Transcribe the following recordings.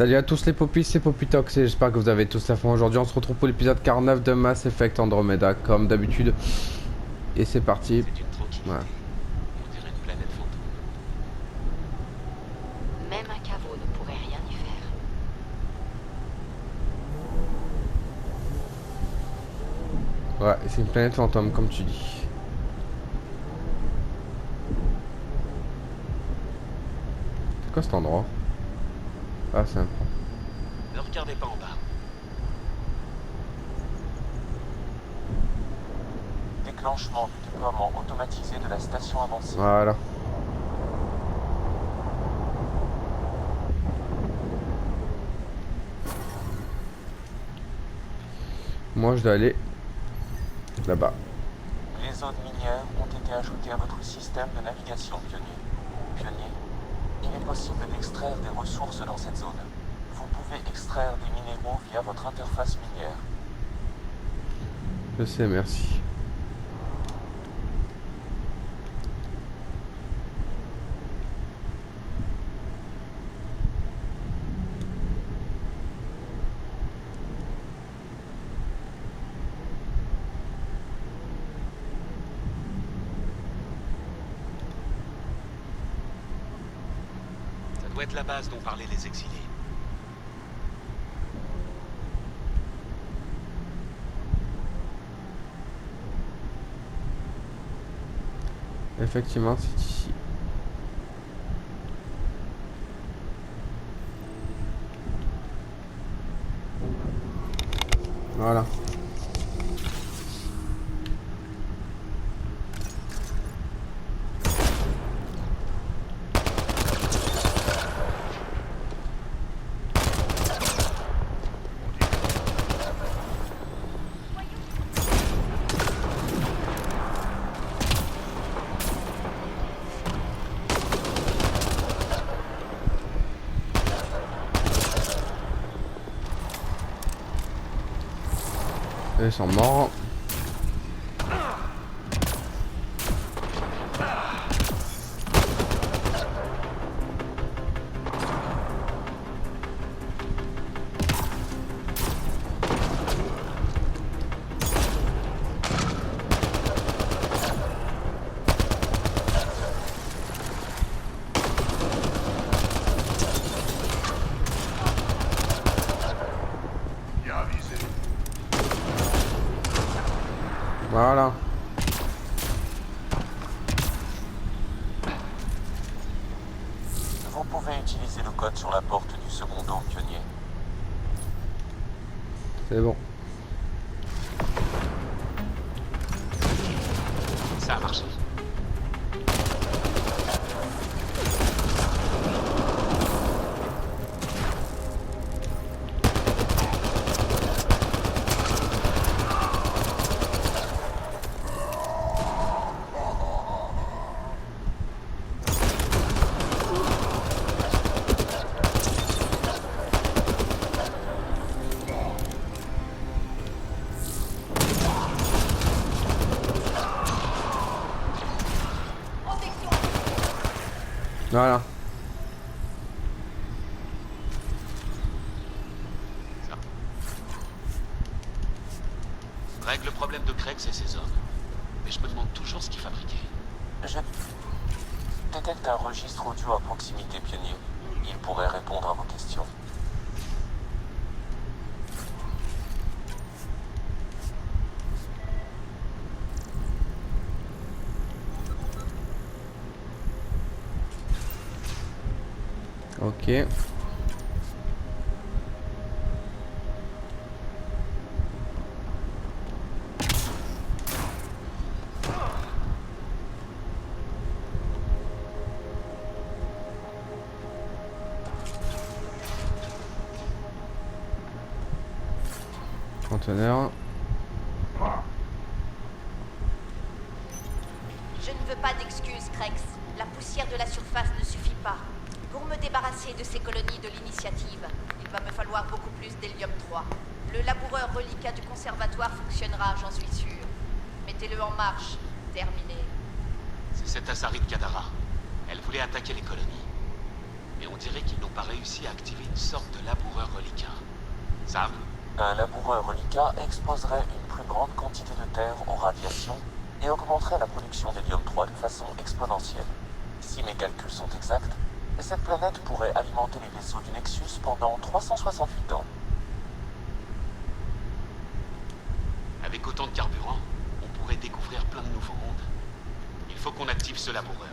Salut à tous les popis, c'est Popitox et j'espère que vous avez tous la forme aujourd'hui. On se retrouve pour l'épisode 49 de Mass Effect Andromeda, comme d'habitude. Et c'est parti. C'est une tranquillité. Voilà. On dirait une planète fantôme. Même un caveau ne pourrait rien y faire. Ouais, c'est une planète fantôme, comme tu dis. C'est quoi cet endroit? Ah, c'est un pont. Ne regardez pas en bas. Déclenchement du déploiement automatisé de la station avancée. Voilà. Moi, je dois aller là-bas. Les zones minières ont été ajoutées à votre système de navigation Pionnier, il est possible d'extraire des ressources dans cette zone. Vous pouvez extraire des minéraux via votre interface minière. Je sais, merci. Ça doit être la base dont parlaient les exilés. Effectivement, c'est ici. Voilà. Ils sont morts. Voilà. Vous pouvez utiliser le code sur la porte du second dôme Pionnier. C'est bon. Ça a marché. Voilà. Ça. Règle le problème de Craig et ses hommes. Mais je me demande toujours ce qu'ils fabriquaient. Je détecte un registre audio à proximité Pionnier. Il pourrait répondre à vos questions. Ok. Conteneur. Je ne veux pas d'excuses, Krex. La poussière de la surface ne suffit pas. Pour me débarrasser de ces colonies de l'initiative, il va me falloir beaucoup plus d'hélium-3. Le laboureur reliquat du conservatoire fonctionnera, j'en suis sûr. Mettez-le en marche. Terminé. C'est cette Azarite Kadara. Elle voulait attaquer les colonies. mais on dirait qu'ils n'ont pas réussi à activer une sorte de laboureur reliquat. Sam, Un laboureur reliquat exposerait une plus grande quantité de terre aux radiations et augmenterait la production d'hélium-3 de façon exponentielle. Si mes calculs sont exacts, cette planète pourrait alimenter les vaisseaux du Nexus pendant 368 ans. avec autant de carburant, on pourrait découvrir plein de nouveaux mondes. Il faut qu'on active ce laboureur.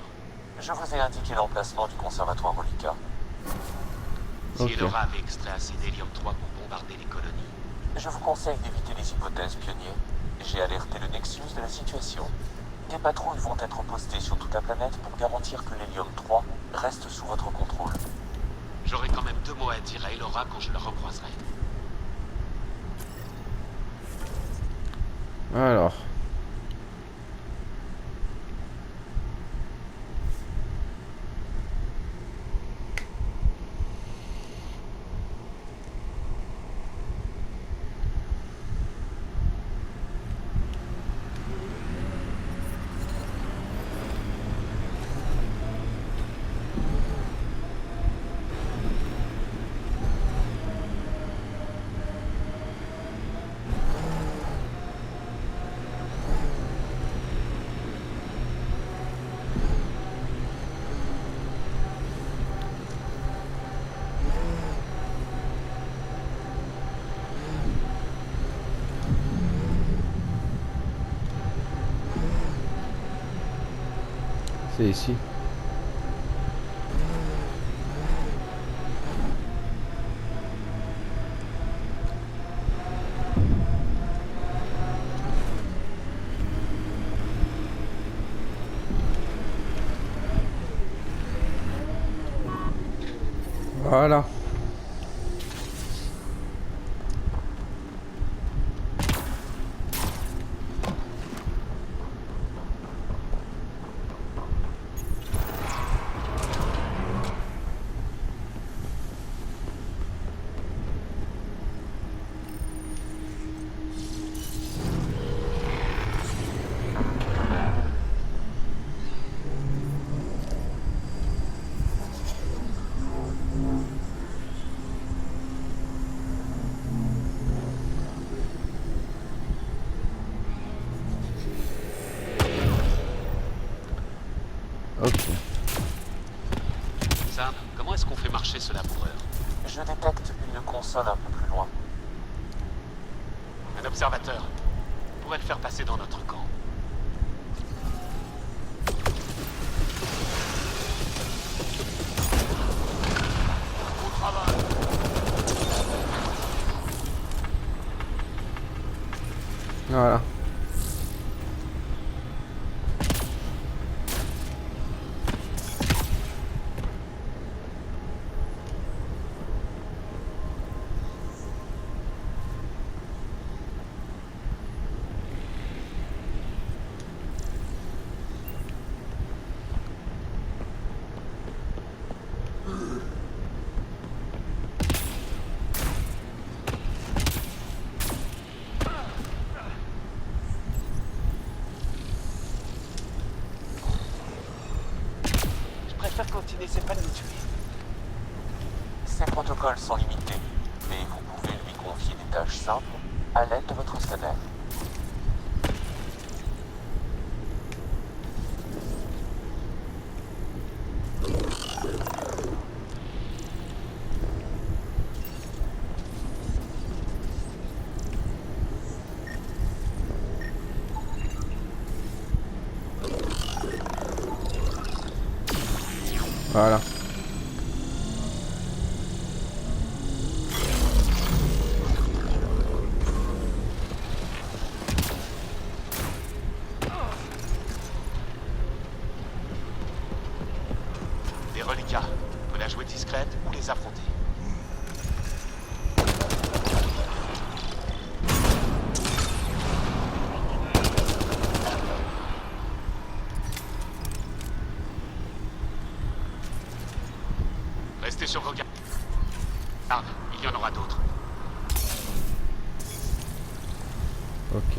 Je vous ai indiqué l'emplacement du conservatoire reliquat. Si Ok. Elora avait extrait assez d'hélium-3 pour bombarder les colonies, Je vous conseille d'éviter les hypothèses, pionniers. J'ai alerté le Nexus de la situation. Des patrouilles vont être postées sur toute la planète pour garantir que l'hélium-3 reste sous votre contrôle. j'aurais quand même 2 mots à dire à Elora quand je la recroiserai. Alors. C'est ici. Voilà. Ok. Sam, comment est-ce qu'on fait marcher ce laboureur? Je détecte une console un peu plus loin. Un observateur. On pourrait le faire passer dans notre camp. Au travail. Voilà. Je préfère continuer, c'est pas de nous tuer. Ces protocoles sont limités, mais vous pouvez lui confier des tâches simples à l'aide de votre scanner. Voilà. Des reliquats. On peut la jouer discrète ou les affronter. Restez sur vos gardes. Il y en aura d'autres. Ok.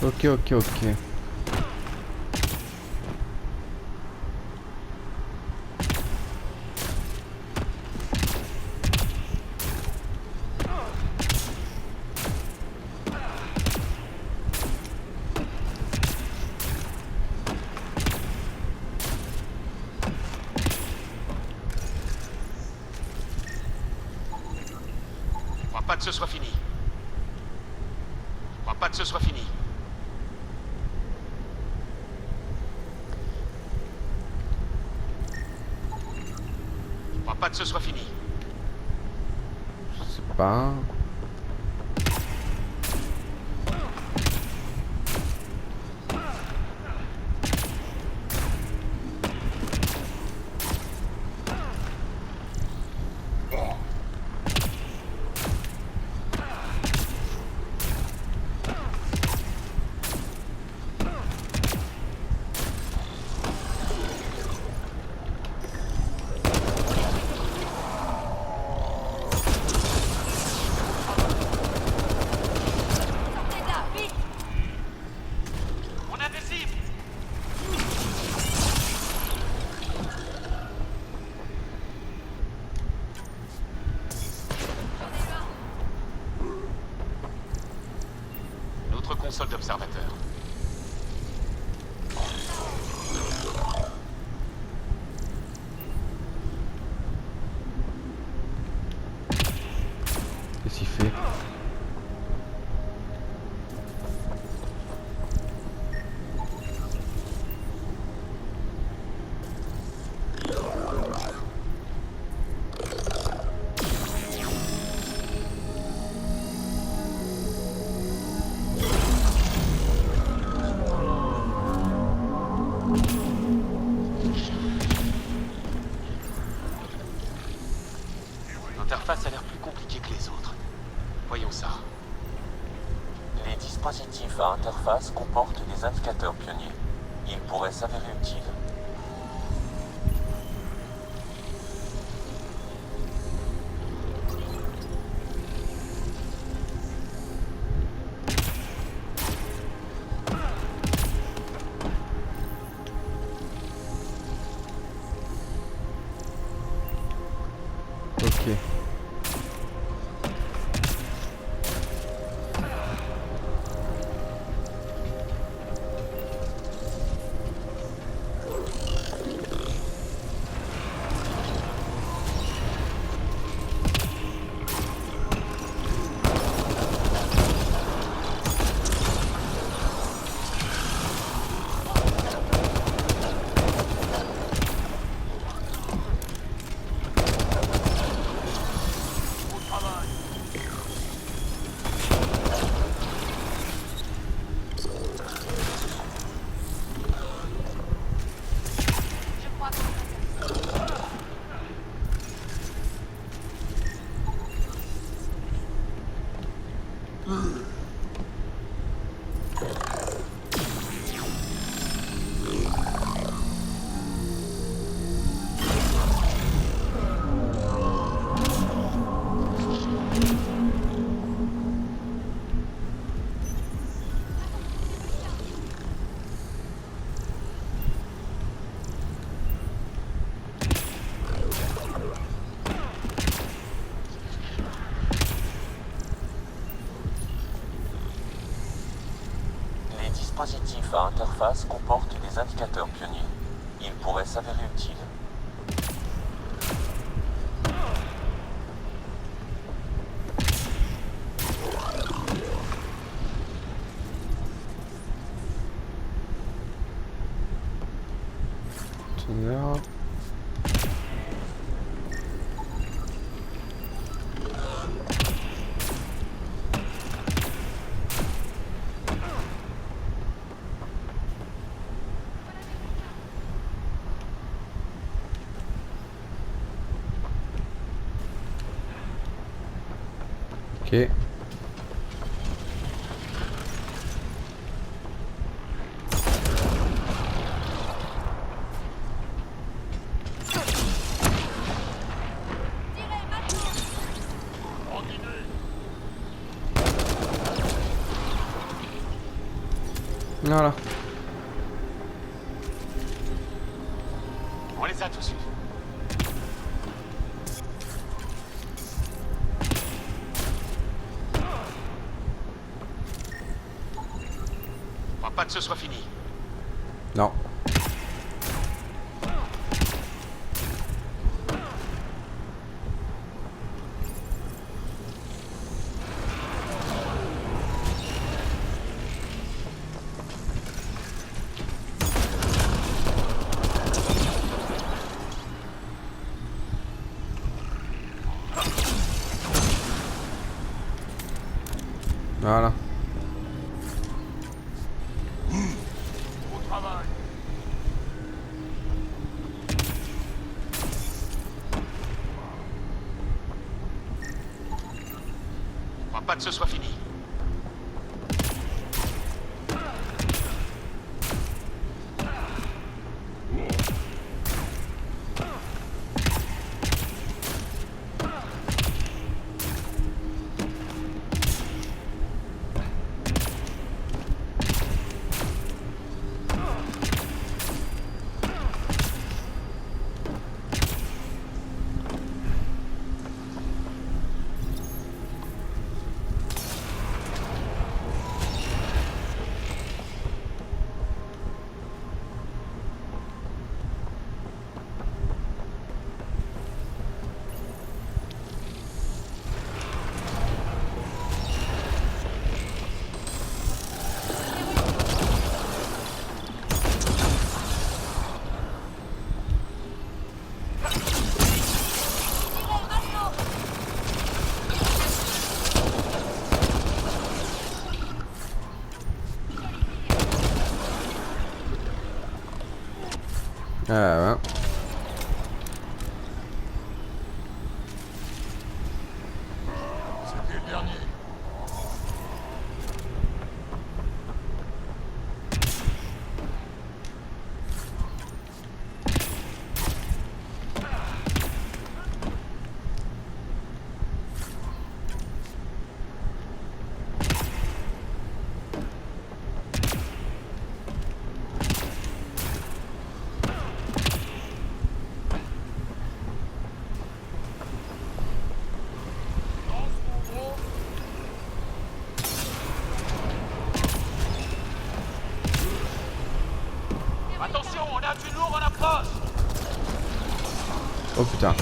Ok, ok, ok. Je crois pas que ce soit fini. Je crois pas que ce soit fini. Je crois pas que ce soit fini. Je sais pas. Sortez de là, vite! On a des cibles! Notre console d'observateur. Qu'est-ce qu'il fait? L'interface a l'air plus compliquée que les autres. Voyons ça. Les dispositifs à interface comportent des indicateurs pionniers. Ils pourraient s'avérer utiles. Ok. Je crois qu'on Les dispositifs à interface comportent des indicateurs pionniers. Ils pourraient s'avérer utiles. Teneur. Ok. tirez maintenant! Voilà. On les a tous eus. Je crois pas que ce soit fini. Non. Voilà. Au travail. Je crois pas que ce soit fini. Ouais. C'était le dernier. Attention, on a du lourd en approche. Oh putain.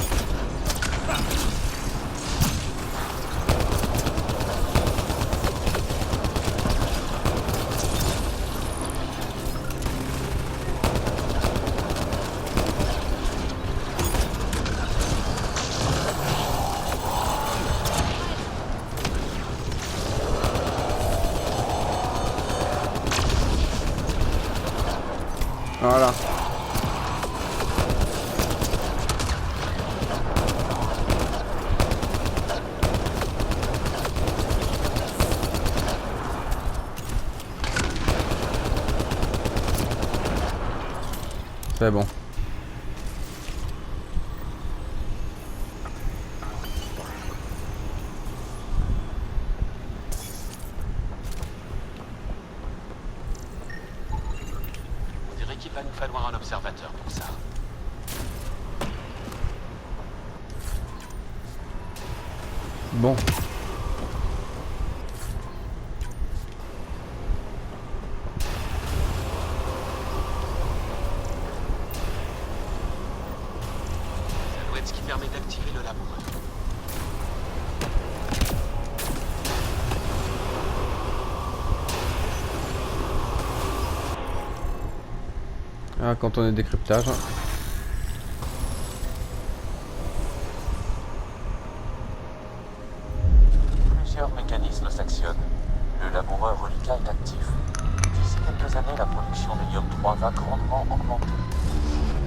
Voilà. C'est bon. On dirait qu'il va nous falloir un observateur pour ça. Bon. Ça doit être ce qui permet d'activer le laboureur. Ah, quand on est décryptage. Plusieurs mécanismes s'actionnent. Le laboureur reliquat est actif. D'ici quelques années, la production d'hélium-3 va grandement augmenter.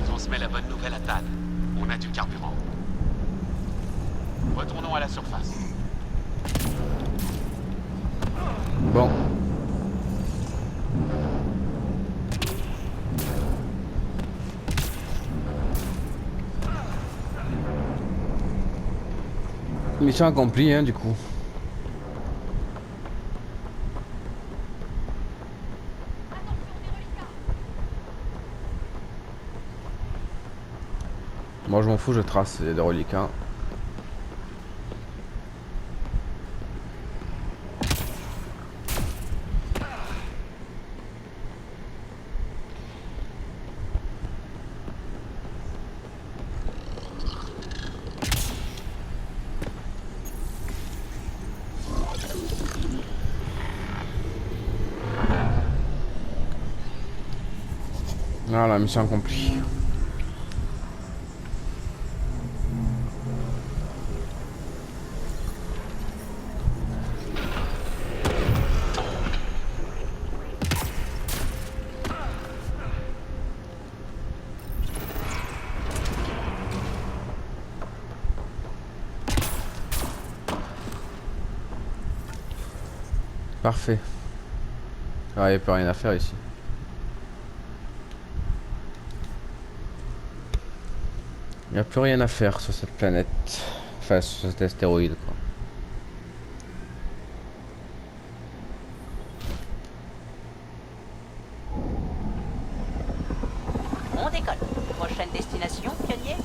Transmets la bonne nouvelle à Tad. On a du carburant. Retournons à la surface. Bon. Mission accomplie, hein, du coup. Moi je m'en fous, je trace les reliques. Hein. Voilà, mission accomplie. Parfait. Ah, il n'y a plus rien à faire ici. Il n'y a plus rien à faire sur cette planète. Enfin, sur cet astéroïde, quoi. On décolle. Prochaine destination, pionnier?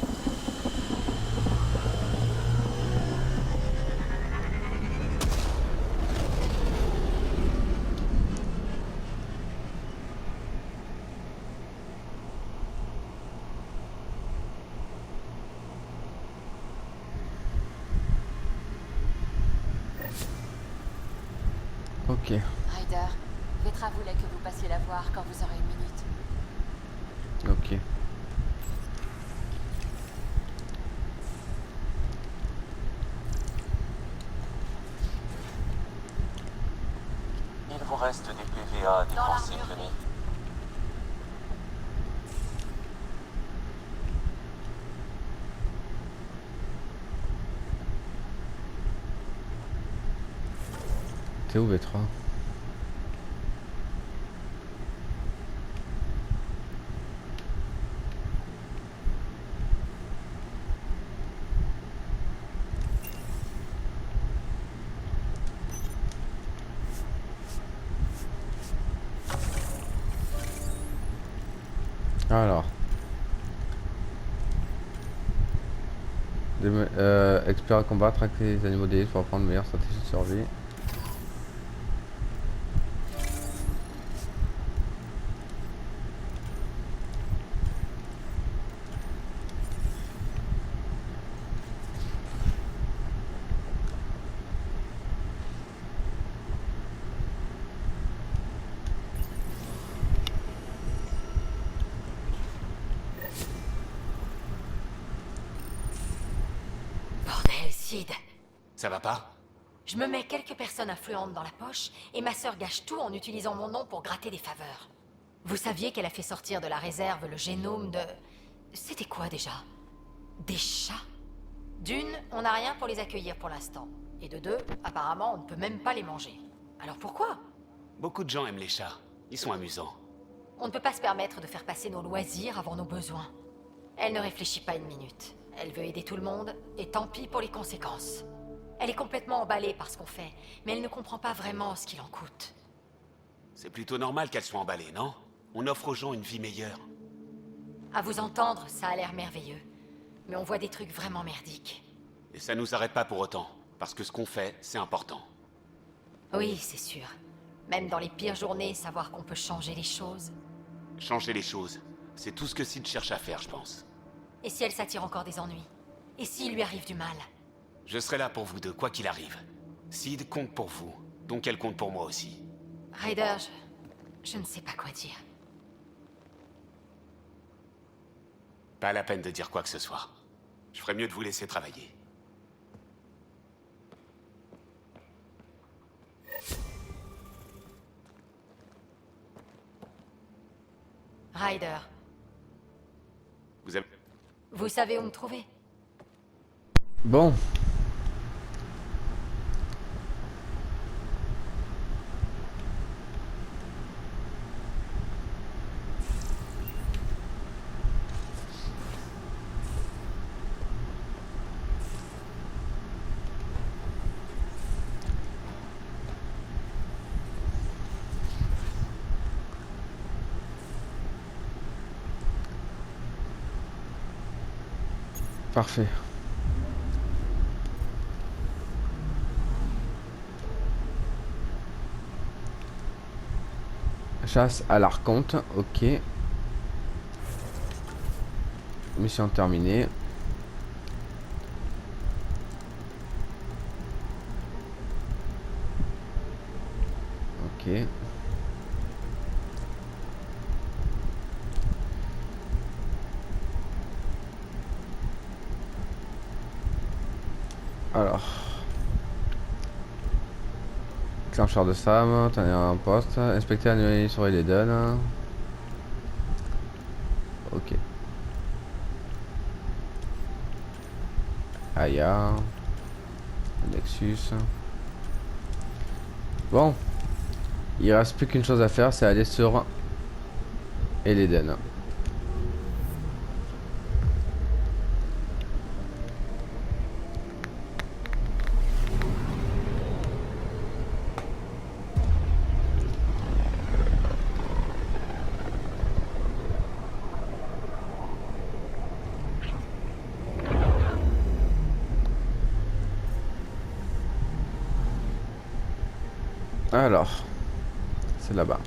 Ok. Ryder, Vetra voulait que vous passiez la voir quand vous aurez une minute. Ok. Il vous reste des PVA à dépenser, pionnier. T'es où, Vetra? Alors. Expert à combattre avec les animaux déliés pour apprendre une meilleure stratégie de survie. Bordel, Sid. Ça va pas? Je me mets quelques personnes influentes dans la poche et ma sœur gâche tout en utilisant mon nom pour gratter des faveurs. Vous saviez qu'elle a fait sortir de la réserve le génome de... C'était quoi déjà? Des chats? D'une, on n'a rien pour les accueillir pour l'instant. Et de deux, apparemment, on ne peut même pas les manger. Alors pourquoi? Beaucoup de gens aiment les chats. Ils sont amusants. On ne peut pas se permettre de faire passer nos loisirs avant nos besoins. Elle ne réfléchit pas une minute. Elle veut aider tout le monde, et tant pis pour les conséquences. Elle est complètement emballée par ce qu'on fait, mais elle ne comprend pas vraiment ce qu'il en coûte. C'est plutôt normal qu'elle soit emballée, non? On offre aux gens une vie meilleure. À vous entendre, ça a l'air merveilleux. Mais on voit des trucs vraiment merdiques. Et ça nous arrête pas pour autant. Parce que ce qu'on fait, c'est important. Oui, c'est sûr. Même dans les pires journées, savoir qu'on peut changer les choses. Changer les choses, c'est tout ce que Sid cherche à faire, je pense. Et si elle s'attire encore des ennuis? Et s'il lui arrive du mal? Je serai là pour vous deux, quoi qu'il arrive. Sid compte pour vous, donc elle compte pour moi aussi. Ryder, je ne sais pas quoi dire. Pas la peine de dire quoi que ce soit. Je ferais mieux de vous laisser travailler. Ryder, Vous avez... vous savez où me trouver? Bon. Parfait. Chasse à l'archonte, ok. Mission terminée. Ok. Alors. Clencheur de Sam, tenir un poste, inspecter l'anomalie sur Eden. Ok. Aya. Nexus. Bon. Il reste plus qu'une chose à faire, c'est aller sur Eden. Alors, c'est là-bas.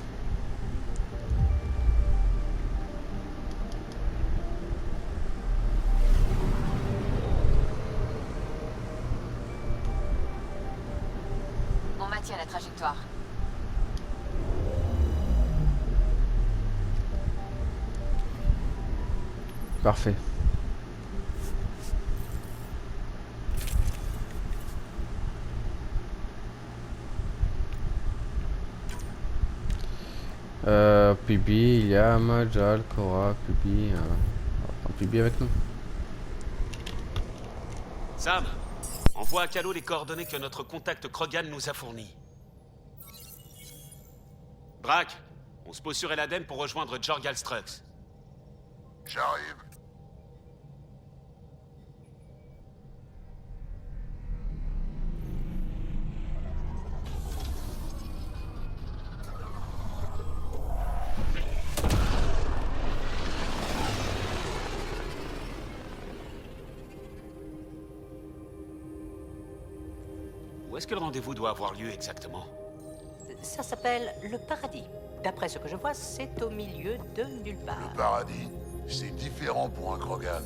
On maintient la trajectoire. Parfait. Pubi, Iliam, Jal, Cora, Pubi. On va prendre Pubi avec nous. Sam, envoie à Calo les coordonnées que notre contact Krogan nous a fournies. Drac, on se pose sur Eladen pour rejoindre Jorgal Strux. J'arrive. Où est-ce que le rendez-vous doit avoir lieu exactement? Ça s'appelle le paradis. D'après ce que je vois, c'est au milieu de nulle part. Le paradis, c'est différent pour un Krogan.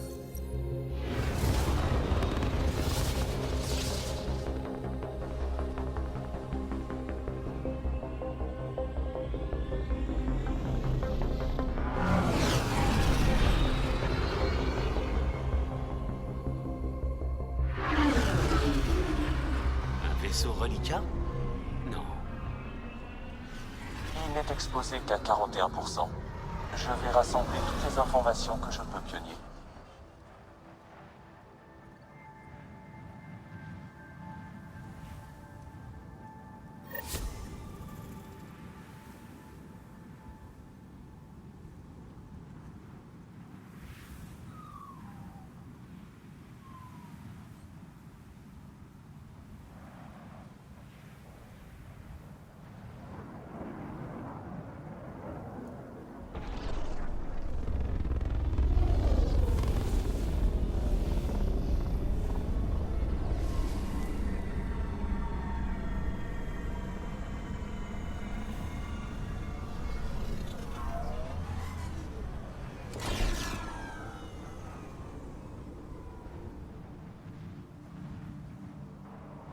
Un vaisseau reliquat? Non. Il n'est exposé qu'à 41%. Je vais rassembler toutes les informations que je peux, pionnier.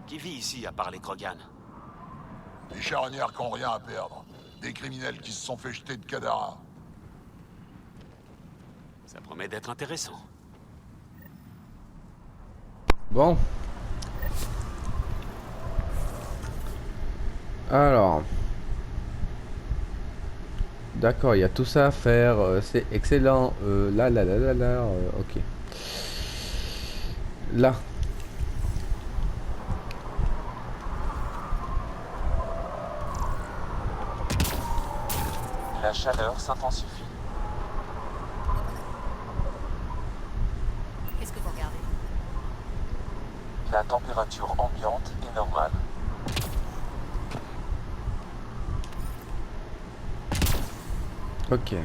Qui vit ici à part les Krogan? Des charognards qui ont rien à perdre. Des criminels qui se sont fait jeter de Kadara. Ça promet d'être intéressant. Bon. Alors. D'accord, il y a tout ça à faire. C'est excellent. Là, ok. Là. La chaleur s'intensifie. Qu'est-ce que vous regardez? La température ambiante est normale. Ok. Je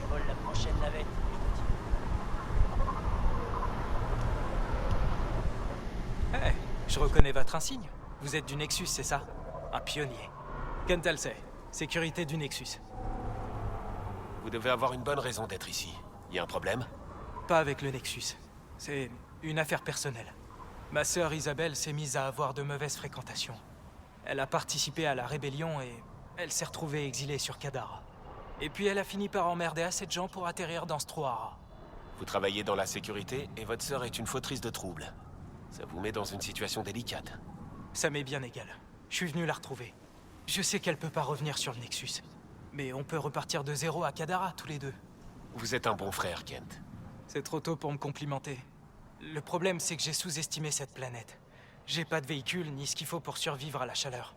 vole la prochaine navette. Je reconnais votre insigne. Vous êtes du Nexus, c'est ça? Un pionnier. Kent Halsey, sécurité du Nexus. Vous devez avoir une bonne raison d'être ici. Y a un problème? Pas avec le Nexus. C'est une affaire personnelle. Ma sœur Isabelle s'est mise à avoir de mauvaises fréquentations. Elle a participé à la rébellion et elle s'est retrouvée exilée sur Kadara. Et puis elle a fini par emmerder assez de gens pour atterrir dans ce trou à rats. Vous travaillez dans la sécurité et votre sœur est une fautrice de troubles. Ça vous met dans une situation délicate. Ça m'est bien égal. Je suis venu la retrouver. Je sais qu'elle peut pas revenir sur le Nexus. Mais on peut repartir de zéro à Kadara, tous les deux. Vous êtes un bon frère, Kent. C'est trop tôt pour me complimenter. Le problème, c'est que j'ai sous-estimé cette planète. J'ai pas de véhicule, ni ce qu'il faut pour survivre à la chaleur.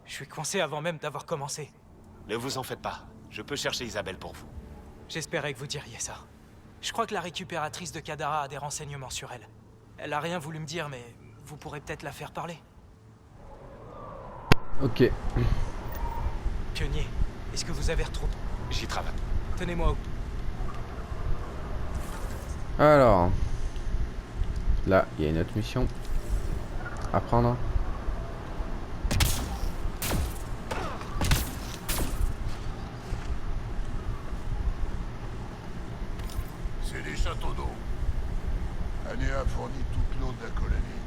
Je suis coincé avant même d'avoir commencé. Ne vous en faites pas. Je peux chercher Isabelle pour vous. J'espérais que vous diriez ça. Je crois que la récupératrice de Kadara a des renseignements sur elle. Elle a rien voulu me dire, mais vous pourrez peut-être la faire parler. Ok. Pionnier, est-ce que vous avez retrouvé... J'y travaille. Tenez-moi au... Alors. Là, il y a une autre mission à prendre. C'est des châteaux d'eau. Anéa fournit toute l'eau de la colonie.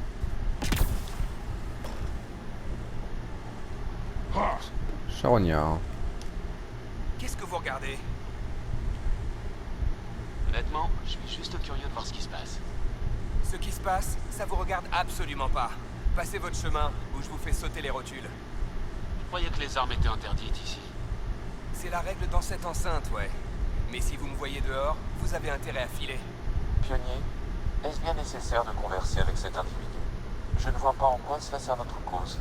Ah, Charognard. Qu'est-ce que vous regardez? Honnêtement, je suis juste curieux de voir ce qui se passe. Ce qui se passe, ça vous regarde absolument pas. Passez votre chemin, ou je vous fais sauter les rotules. Je croyais que les armes étaient interdites ici. C'est la règle dans cette enceinte, ouais. Mais si vous me voyez dehors, vous avez intérêt à filer. Pionnier, est-ce bien nécessaire de converser avec cet individu? Je ne vois pas en quoi cela sert notre cause.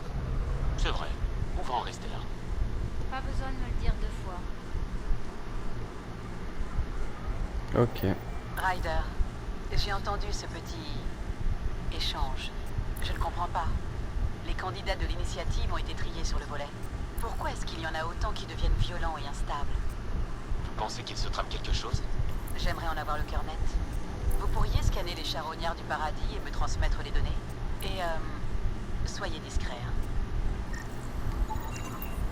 C'est vrai. On va en rester là. Pas besoin de me le dire 2 fois. Ok. Ryder, j'ai entendu ce petit échange. Je ne comprends pas. Les candidats de l'initiative ont été triés sur le volet. Pourquoi est-ce qu'il y en a autant qui deviennent violents et instables? Vous pensez qu'il se trame quelque chose? J'aimerais en avoir le cœur net. Vous pourriez scanner les charognards du paradis et me transmettre les données? Et, soyez discret, hein.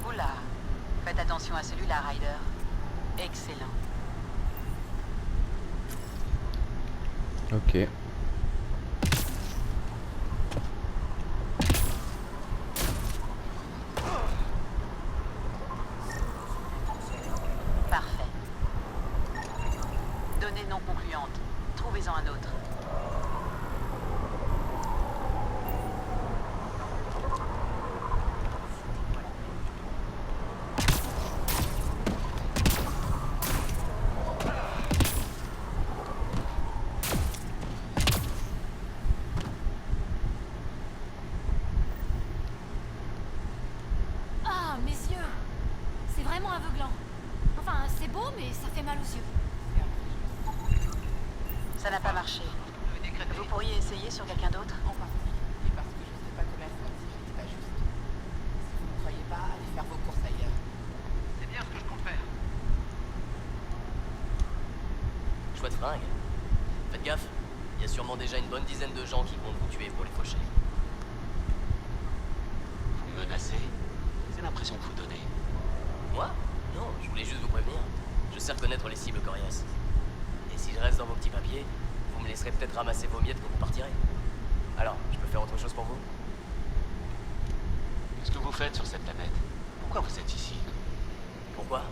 Oula, faites attention à celui-là, Ryder. Excellent. Ok. Parfait. Données non concluantes. Trouvez-en un autre. Ah, mes yeux! C'est vraiment aveuglant. Enfin, c'est beau, mais ça fait mal aux yeux. Ça n'a pas marché. Vous pourriez essayer sur quelqu'un d'autre? Chouette fringue. Faites gaffe, il y a sûrement déjà une bonne dizaine de gens qui comptent vous tuer pour les faucher. Vous menacez? C'est l'impression que vous donnez. Moi? Non, je voulais juste vous prévenir. Je sais reconnaître les cibles coriaces. Et si je reste dans vos petits papiers, vous me laisserez peut-être ramasser vos miettes quand vous partirez. Alors, je peux faire autre chose pour vous? Qu'est-ce que vous faites sur cette planète? Pourquoi vous êtes ici? Pourquoi?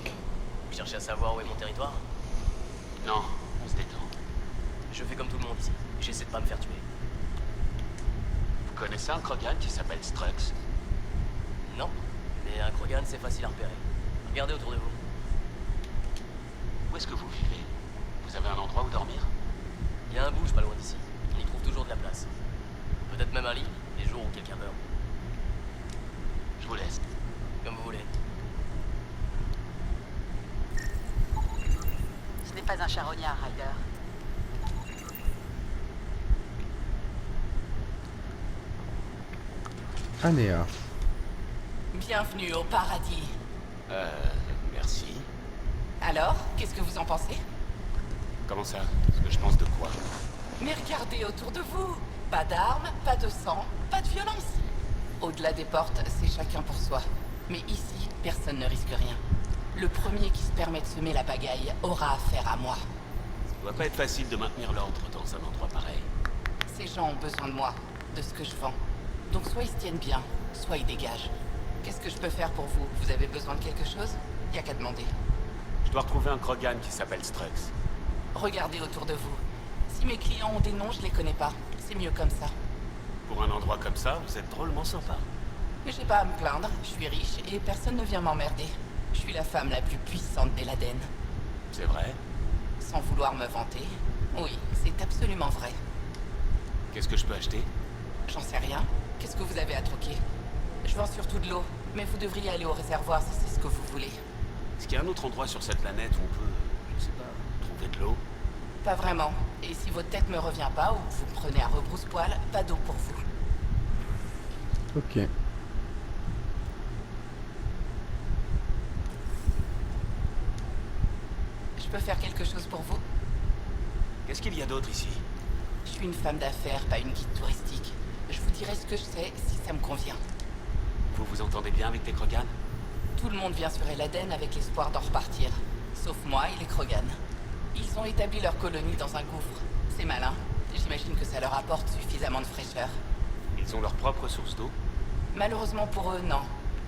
Vous cherchez à savoir où est mon territoire? Non, on se détend. Je fais comme tout le monde ici. J'essaie de pas me faire tuer. Vous connaissez un Krogan qui s'appelle Strux? Non, mais un Krogan, c'est facile à repérer. Regardez autour de vous. Où est-ce que vous vivez? Vous avez un endroit où dormir? Il y a un bouge pas loin d'ici. On y trouve toujours de la place. Peut-être même un lit, les jours où quelqu'un meurt. Je vous laisse. Comme vous voulez. Ce n'est pas un charognard, Ryder. Anéa. Bienvenue au paradis. Merci. Alors, qu'est-ce que vous en pensez? Comment ça? Ce que je pense de quoi? Mais regardez autour de vous. Pas d'armes, pas de sang, pas de violence. Au-delà des portes, c'est chacun pour soi. Mais ici, personne ne risque rien. Le premier qui se permet de semer la pagaille aura affaire à moi. Ça doit pas être facile de maintenir l'ordre dans un endroit pareil. Ces gens ont besoin de moi, de ce que je vends. Donc soit ils se tiennent bien, soit ils dégagent. Qu'est-ce que je peux faire pour vous? Vous avez besoin de quelque chose? Y a qu'à demander. Je dois retrouver un Krogan qui s'appelle Strux. Regardez autour de vous. Si mes clients ont des noms, je les connais pas. C'est mieux comme ça. Pour un endroit comme ça, vous êtes drôlement sympa. Mais j'ai pas à me plaindre, je suis riche et personne ne vient m'emmerder. Je suis la femme la plus puissante des Laden. C'est vrai? Sans vouloir me vanter, oui, c'est absolument vrai. Qu'est-ce que je peux acheter? J'en sais rien. Qu'est-ce que vous avez à troquer? Je vends surtout de l'eau, mais vous devriez aller au réservoir si c'est ce que vous voulez. Est-ce qu'il y a un autre endroit sur cette planète où on peut, je sais pas, trouver de l'eau? Pas vraiment. Et si votre tête me revient pas ou que vous me prenez à rebrousse-poil, pas d'eau pour vous. Ok. Je peux faire quelque chose pour vous? Qu'est-ce qu'il y a d'autre ici? Je suis une femme d'affaires, pas une guide touristique. Je vous dirai ce que je sais si ça me convient. Vous vous entendez bien avec les Krogan? Tout le monde vient sur Eladen avec l'espoir d'en repartir. Sauf moi et les Krogan. Ils ont établi leur colonie dans un gouffre. C'est malin. J'imagine que ça leur apporte suffisamment de fraîcheur. Ils ont leur propre source d'eau? Malheureusement pour eux, non.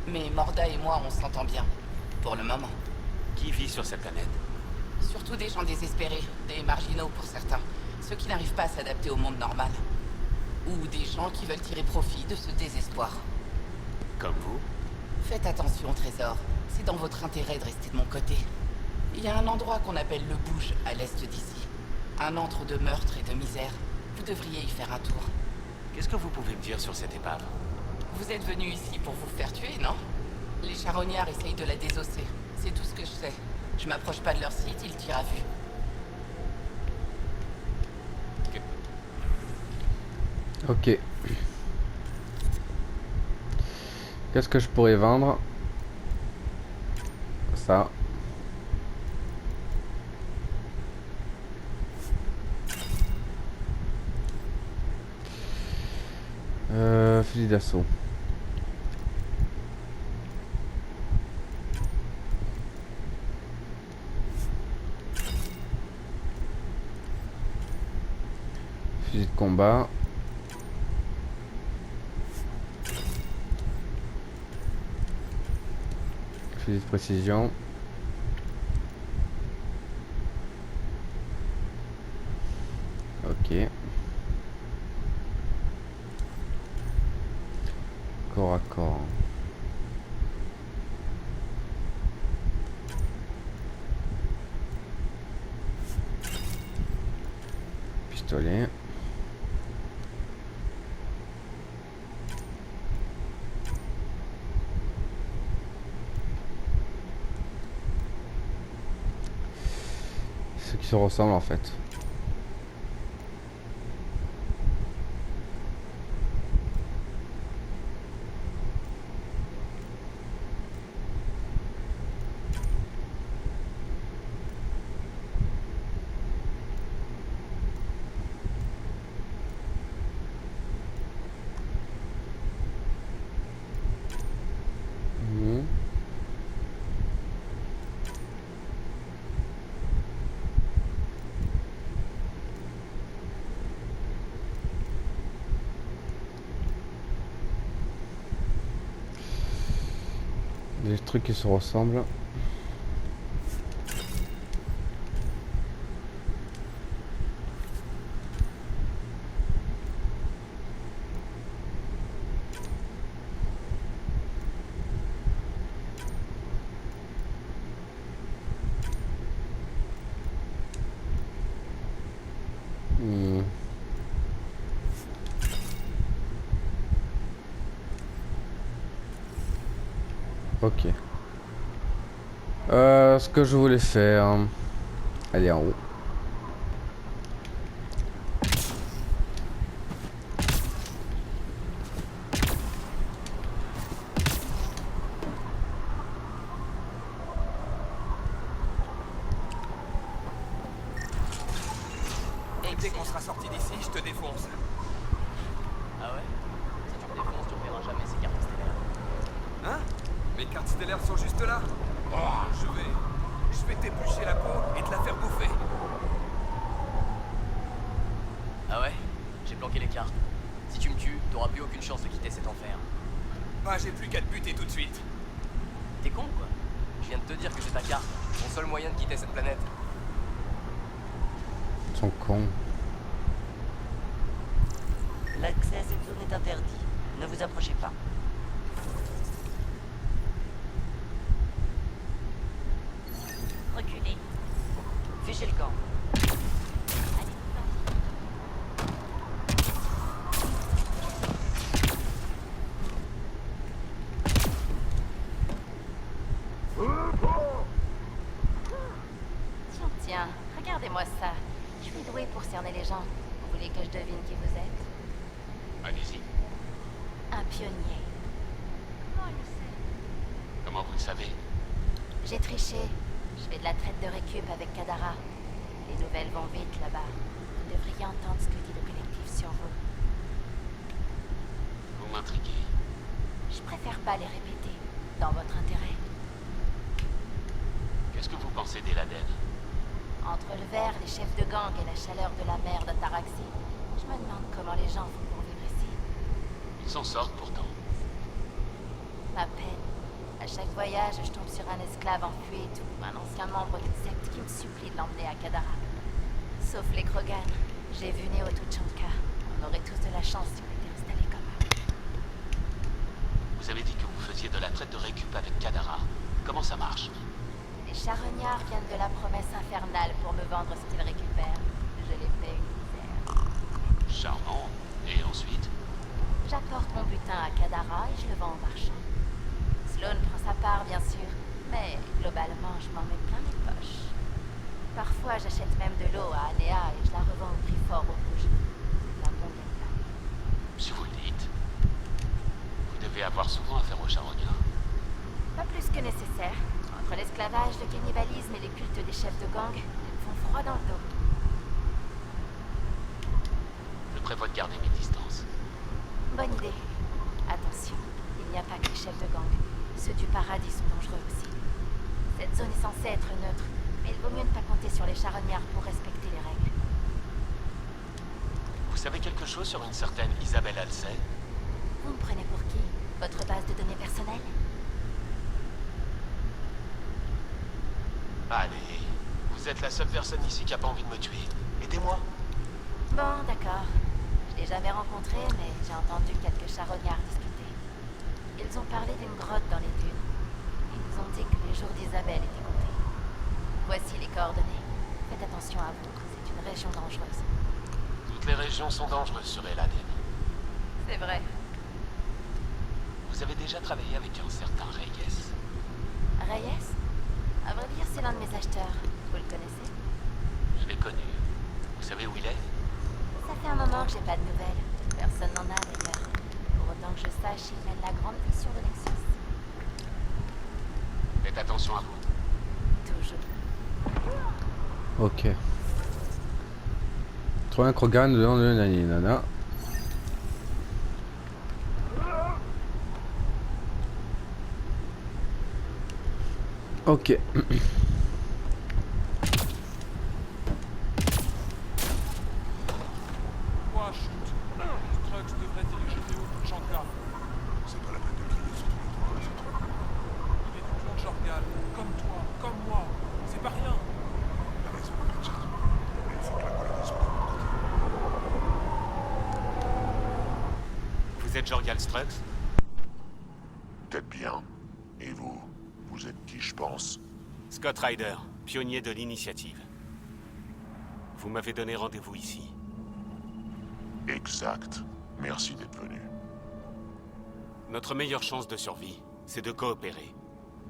Mais Morda et moi, on s'entend bien. Pour le moment. Qui vit sur cette planète? Surtout des gens désespérés, des marginaux pour certains. Ceux qui n'arrivent pas à s'adapter au monde normal. Ou des gens qui veulent tirer profit de ce désespoir. Comme vous? Faites attention, Trésor. C'est dans votre intérêt de rester de mon côté. Il y a un endroit qu'on appelle le Bouge, à l'est d'ici. Un antre de meurtre et de misère. Vous devriez y faire un tour. Qu'est-ce que vous pouvez me dire sur cette épave? Vous êtes venu ici pour vous faire tuer, non? Les charognards essayent de la désosser. C'est tout ce que je sais. Je m'approche pas de leur site, ils tirent à vue. Ok. Qu'est-ce que je pourrais vendre? Ça. Fusil d'assaut. Fusil de combat. Fusil de précision. Ok. Corps à corps. Pistolet. Ce qui se ressemble en fait. Des trucs qui se ressemblent. Ok. Ce que je voulais faire, aller en haut. Et dès qu'on sera sorti d'ici, je te défonce. Ah ouais? Si tu me défonces, tu reverras jamais ces cartes stellaires. Hein? Mes cartes stellaires sont juste là. Oh, je vais t'éplucher la peau et te la faire bouffer. Ah ouais? J'ai planqué les cartes. Si tu me tues, t'auras plus aucune chance de quitter cet enfer. Bah, j'ai plus qu'à te buter tout de suite. T'es con, quoi? Je viens de te dire que c'est ta carte. Mon seul moyen de quitter cette planète. Ils sont cons. L'accès à cette zone est interdit. Ne vous approchez pas. Reculez. Fichez le camp. Tiens, regardez-moi ça. Je suis douée pour cerner les gens. Vous voulez que je devine qui vous êtes? Allez-y. Un pionnier. Comment il le sait? Comment vous le savez? J'ai triché. Je fais de la traite de récup avec Kadara. Les nouvelles vont vite là-bas. Vous devriez entendre ce que dit le collectif sur vous. Vous m'intriguez. Je préfère pas les répéter, dans votre intérêt. Qu'est-ce que vous pensez d'Eladen? Entre le verre, les chefs de gang et la chaleur de la mer d'Ataraxie, je me demande comment les gens font pour vivre ici. Ils s'en sortent pourtant. Ma peine. À chaque voyage, je tombe sur un esclave en fuite ou un ancien membre d'une secte qui me supplie de l'emmener à Kadara. Sauf les Krogan. J'ai vu Neo Tuchanka. On aurait tous de la chance si on était installés comme eux. Vous avez dit que vous faisiez de la traite de récup avec Kadara. Comment ça marche? Les charognards viennent de la promesse infernale pour me vendre ce qu'ils récupèrent. Je les paie une misère. Charmant. Et ensuite? J'apporte mon butin à Kadara et je le vends au marchand. Sloan prend sa part, bien sûr, mais globalement, je m'en mets plein les poches. Parfois, j'achète même de l'eau à Aléa et je la revends au prix fort au rouge. C'est un bon gagne-pain. Si vous le dites. Vous devez avoir souvent affaire aux charognards. Pas plus que nécessaire. Entre l'esclavage, le cannibalisme et les cultes des chefs de gang, ils me font froid dans le dos. Je prévois de garder mes distances. Bonne idée. Attention, il n'y a pas que les chefs de gang. Ceux du paradis sont dangereux aussi. Cette zone est censée être neutre, mais il vaut mieux ne pas compter sur les charognards pour respecter les règles. Vous savez quelque chose sur une certaine Isabelle Alcey? Vous me prenez pour qui? Votre base de données personnelle? Allez, vous êtes la seule personne ici qui a pas envie de me tuer. Aidez-moi. Bon, d'accord. Je l'ai jamais rencontré, mais j'ai entendu quelques charognards discuter. Ils ont parlé d'une grotte dans les dunes. Ils nous ont dit que les jours d'Isabelle étaient comptés. Voici les coordonnées. Faites attention à vous, c'est une région dangereuse. Toutes les régions sont dangereuses sur Eladen. C'est vrai. Vous avez déjà travaillé avec un certain Reyes? Reyes? À vrai dire, c'est l'un de mes acheteurs. Vous le connaissez? Je l'ai connu. Vous savez où il est? Ça fait un moment que j'ai pas de nouvelles. Personne n'en a d'ailleurs. Pour autant que je sache, il mène la grande mission de Nexus. Faites attention à vous. Toujours. Ok. Trouver un Krogan dedans de nana. Ok. Moi, chute. Strux devrait diriger Théo Tuchanka. C'est pas la peine de crier sur tous les toits, c'est trop. Il est du clan de Jorgal, comme toi, comme moi. C'est pas rien. La raison, Richard. Mais il faut que la colonie soit de mon côté. Vous êtes Jorgal Strux? Peut-être bien. Et vous? Vous êtes qui, je pense? Scott Ryder, pionnier de l'initiative. Vous m'avez donné rendez-vous ici. Exact. Merci d'être venu. Notre meilleure chance de survie, c'est de coopérer.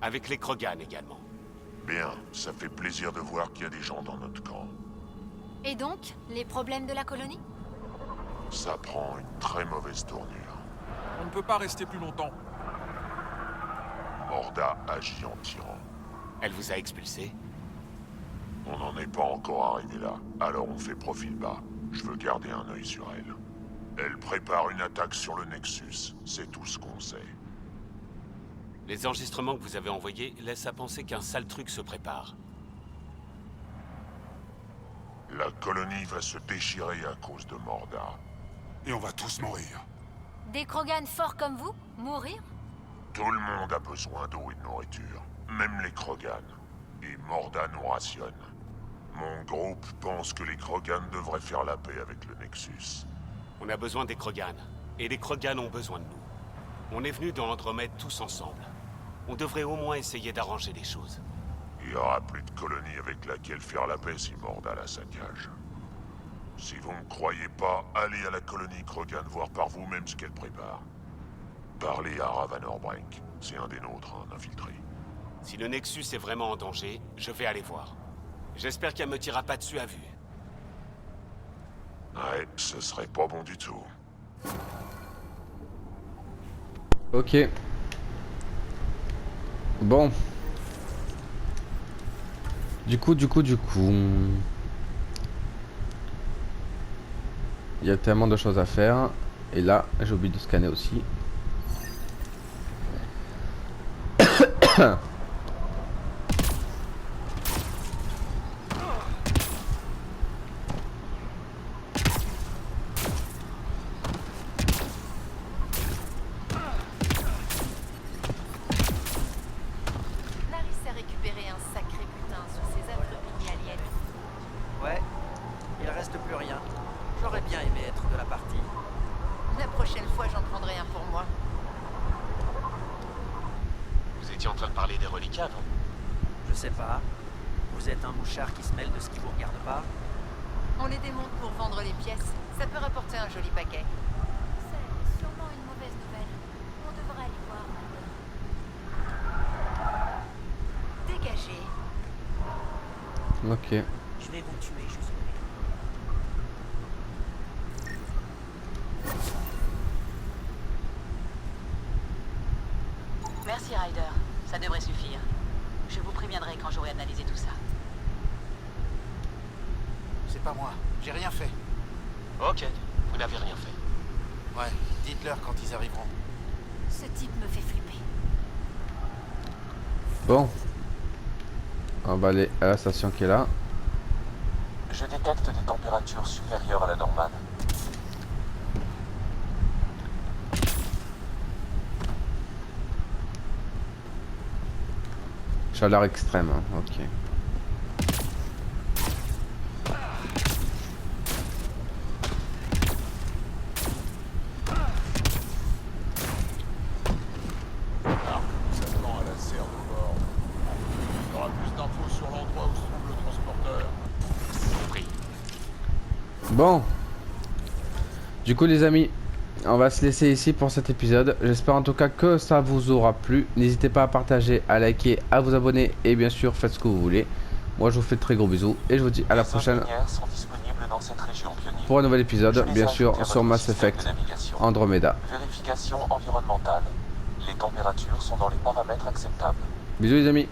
Avec les Krogan également. Bien, ça fait plaisir de voir qu'il y a des gens dans notre camp. Et donc, les problèmes de la colonie? Ça prend une très mauvaise tournure. On ne peut pas rester plus longtemps. Morda agit en tyran. Elle vous a expulsé? On n'en est pas encore arrivé là, alors on fait profil bas. Je veux garder un œil sur elle. Elle prépare une attaque sur le Nexus, c'est tout ce qu'on sait. Les enregistrements que vous avez envoyés laissent à penser qu'un sale truc se prépare. La colonie va se déchirer à cause de Morda. Et on va tous mourir. Des Krogan forts comme vous? Mourir? Tout le monde a besoin d'eau et de nourriture, même les Krogan. Et Morda nous rationne. Mon groupe pense que les Krogan devraient faire la paix avec le Nexus. On a besoin des Krogan, et les Krogan ont besoin de nous. On est venus dans Andromède tous ensemble. On devrait au moins essayer d'arranger les choses. Il n'y aura plus de colonie avec laquelle faire la paix si Morda la saccage. Si vous me croyez pas, allez à la colonie Krogan voir par vous-même ce qu'elle prépare. Parlez à Ravanorbranch, c'est un des nôtres, un infiltré. Si le Nexus est vraiment en danger, je vais aller voir. J'espère qu'elle me tirera pas dessus à vue. Ouais, ce serait pas bon du tout. Ok. Bon. Du coup. Il y a tellement de choses à faire. Et là, j'ai oublié de scanner aussi. Laris a récupéré un sacré butin sur ces affreux mini-aliens. Ouais, il reste plus rien. J'aurais bien aimé être de la partie. La prochaine fois, j'en prendrai un pour moi. Vous étiez en train de parler des reliquats, non? Je sais pas. Vous êtes un mouchard qui se mêle de ce qui vous regarde pas. On les démonte pour vendre les pièces. Ça peut rapporter un joli paquet. C'est sûrement une mauvaise nouvelle. On devrait aller voir maintenant. Dégagez. Ok. Je vais vous tuer juste. Merci Ryder, ça devrait suffire. Je vous préviendrai quand j'aurai analysé tout ça. C'est pas moi, j'ai rien fait. Ok, vous n'avez rien fait. Ouais, dites-leur quand ils arriveront. Ce type me fait flipper. Bon. On va aller à la station qui est là. Je détecte des températures supérieures à la normale. Chaleur extrême, hein. Ok. Ça se rend à la serre de bord. Il y aura plus d'infos sur l'endroit où se trouve le transporteur. Compris. Bon. Du coup les amis, on va se laisser ici pour cet épisode. J'espère en tout cas que ça vous aura plu. N'hésitez pas à partager, à liker, à vous abonner et bien sûr faites ce que vous voulez. Moi je vous fais de très gros bisous et je vous dis à la prochaine sont disponibles dans cette région pionnière. pour un nouvel épisode, bien sûr sur Mass Effect Andromeda. Vérification environnementale. Les températures sont dans les paramètres acceptables. Bisous les amis.